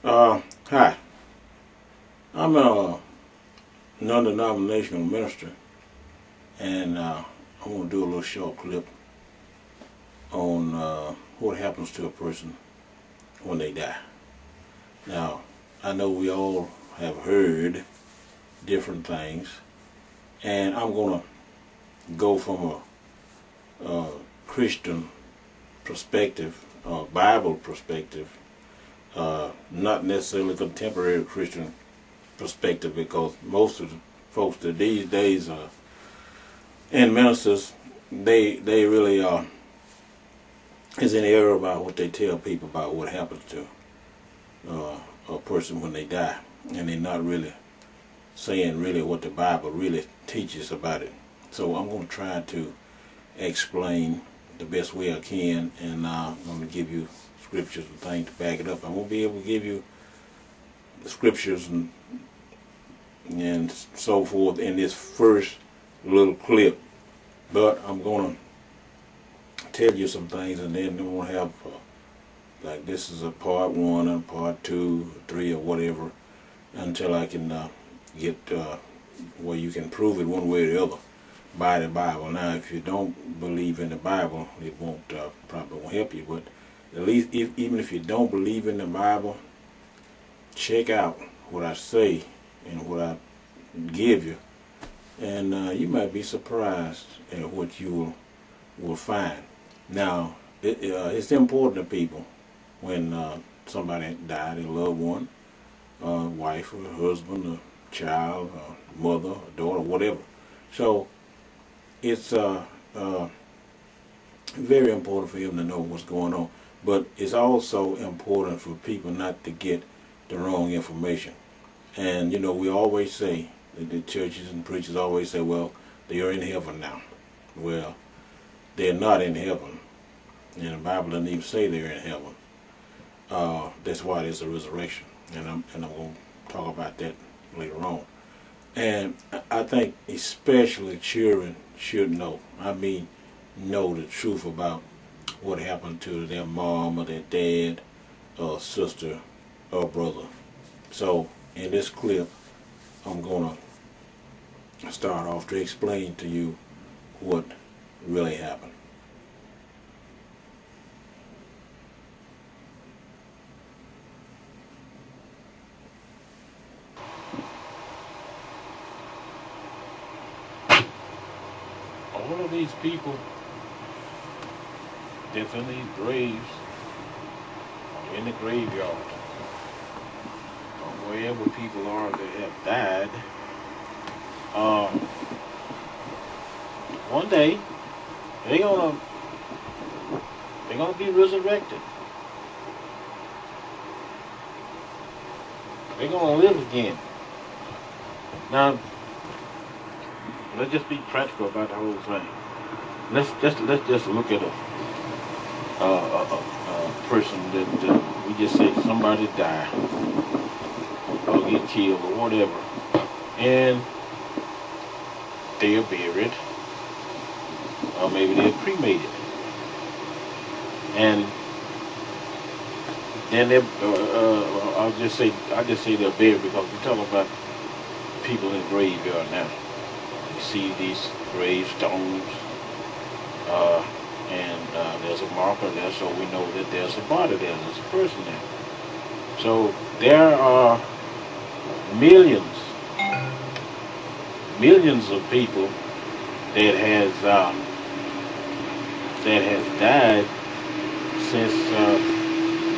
Hi. I'm a non-denominational minister, and I want to do a little short clip on what happens to a person when they die. Now, I know we all have heard different things, and I'm going to go from a Christian perspective, a Bible perspective, not necessarily contemporary Christian perspective, because most of the folks that these days and ministers, they really is in error about what they tell people about what happens to a person when they die, and they're not really saying really what the Bible really teaches about it. So I'm going to try to explain the best way I can, and I'm going to give you scriptures and things to back it up. I won't be able to give you the scriptures and so forth in this first little clip, but I'm going to tell you some things, and then we'll have like this is a part 1 and part 2, 3, or whatever, until I can get where you can prove it one way or the other by the Bible. Now, if you don't believe in the Bible, it won't probably won't help you. But at least, even if you don't believe in the Bible, check out what I say and what I give you, and you might be surprised at what you will find. Now, it's important to people when somebody died, a loved one, wife or husband, a child, a mother, a daughter, whatever. So it's very important for him to know what's going on. But it's also important for people not to get the wrong information. And you know, we always say, the churches and preachers always say, well, they are in heaven now. Well, they're not in heaven. And the Bible doesn't even say they're in heaven. That's why there's a resurrection. And I'm going to talk about that later on. And I think especially children should know. I mean, know the truth about what happened to their mom or their dad or sister or brother. So in this clip, I'm going to start off to explain to you what really happened. All of these people that's in these graves, or in the graveyard, or wherever people are that have died, one day they're gonna be resurrected. They're gonna live again. Now, let's just be practical about the whole thing. Let's just look at a person that we just say somebody died or get killed or whatever, and they are buried, or maybe they're cremated, and then they I'll just say they're buried because we're talking about people in the graveyard now. You see these gravestones, and there's a marker there, so we know that there's a body there, there's a person there. So there are millions of people that has died since the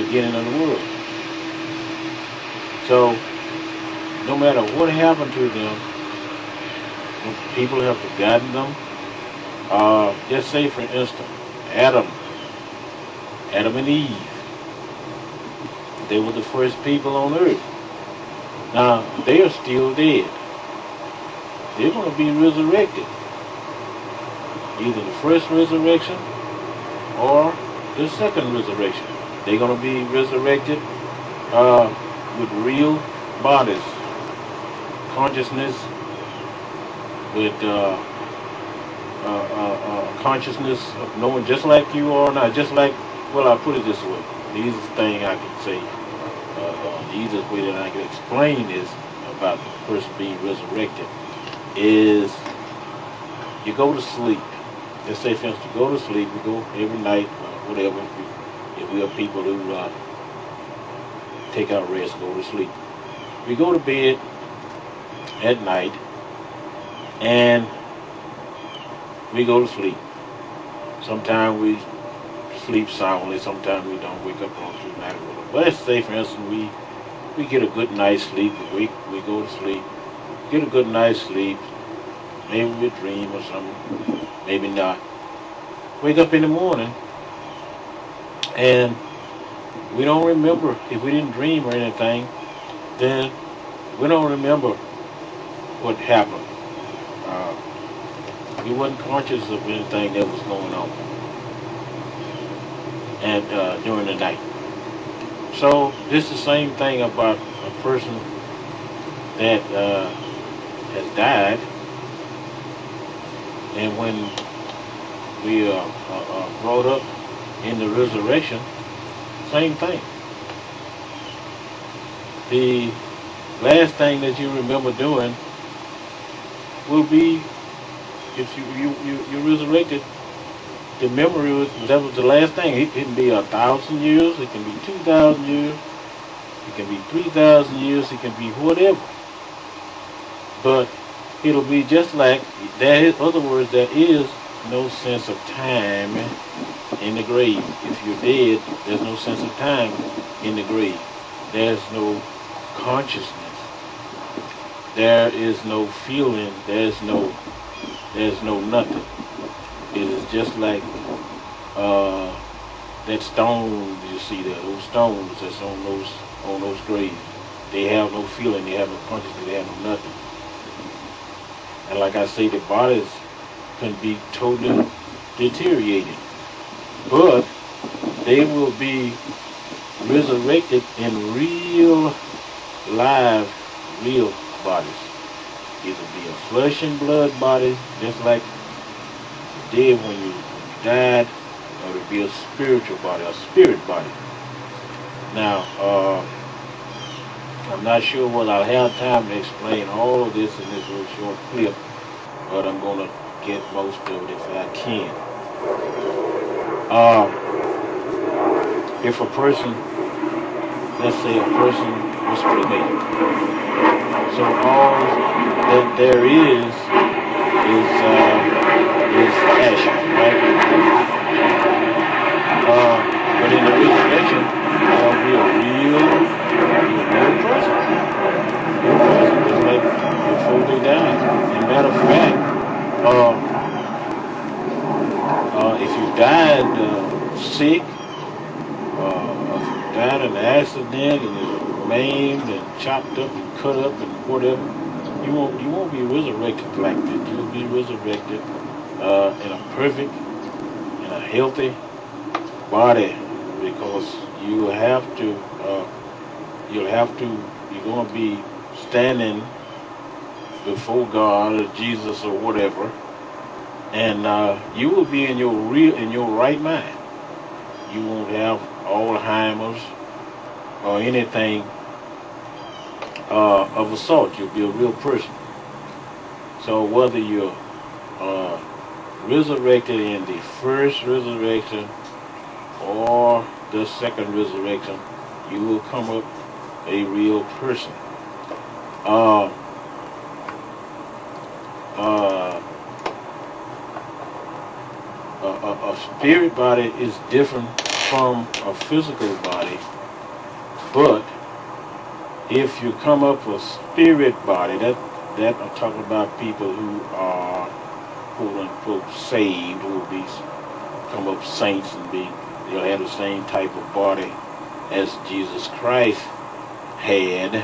beginning of the world. So no matter what happened to them, people have forgotten them. Just say, for instance, Adam and Eve. They were the first people on earth. Now, they are still dead. They're going to be resurrected. Either the first resurrection or the second resurrection. They're going to be resurrected with real bodies, consciousness, with consciousness of knowing, just like you are now, just like, well, I put it this way. These are things I can say. the easiest way that I can explain this about the person being resurrected is you go to sleep. Let's say, for instance, you go to sleep. We go every night, whatever. If we are people who take our rest, go to sleep. We go to bed at night, and we go to sleep. Sometimes we sleep soundly. Sometimes we don't wake up on through the night. But let's say, for instance, we get a good night's sleep. We go to sleep, get a good night's sleep. Maybe we dream or something. Maybe not. Wake up in the morning, and we don't remember. If we didn't dream or anything, then we don't remember what happened. We wasn't conscious of anything that was going on, and during the night. So this is the same thing about a person that has died, and when we are brought up in the resurrection, same thing. The last thing that you remember doing will be, if you resurrected, the memory was, that was the last thing. It can be 1,000 years, it can be 2,000 years, it can be 3,000 years, it can be whatever. But it'll be just like that. In other words, there is no sense of time in the grave. If you're dead, there's no sense of time in the grave. There's no consciousness. There is no feeling. There's no nothing. It is just like that stone you see there. Those stones that's on those graves. They have no feeling. They have no consciousness. They have no nothing. And like I say, the bodies can be totally deteriorated, but they will be resurrected in real, live, real bodies. Either be a flesh and blood body, just like you did when you died, or to be a spiritual body, a spirit body. Now, I'm not sure whether I'll have time to explain all of this in this little short clip, but I'm going to get most of it if I can. If a person, let's say a person was cremated, so all that there is ashes, right? But in the resurrection, there'll be a real person. Real person, just like before they died. As a matter of fact, if you died sick, if you died in an accident and you're maimed and chopped up and cut up and whatever, you won't be resurrected like that. You'll be resurrected in a perfect, in a healthy body, because you're going to be standing before God or Jesus or whatever, and you will be in your right mind. You won't have Alzheimer's or anything of a sort. You'll be a real person. So whether you're resurrected in the first resurrection or the second resurrection, you will come up a real person. A spirit body is different from a physical body, but if you come up a spirit body, that I'm talking about people who are quote unquote saved, who will come up saints and they'll have the same type of body as Jesus Christ had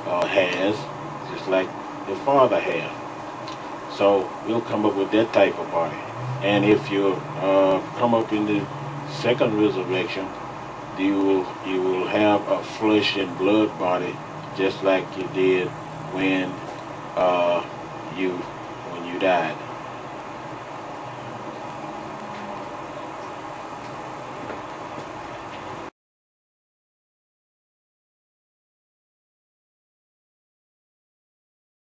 or has, just like the Father has. So we'll come up with that type of body. And if you come up in the second resurrection, you will have a flesh and blood body, just like you did when you died.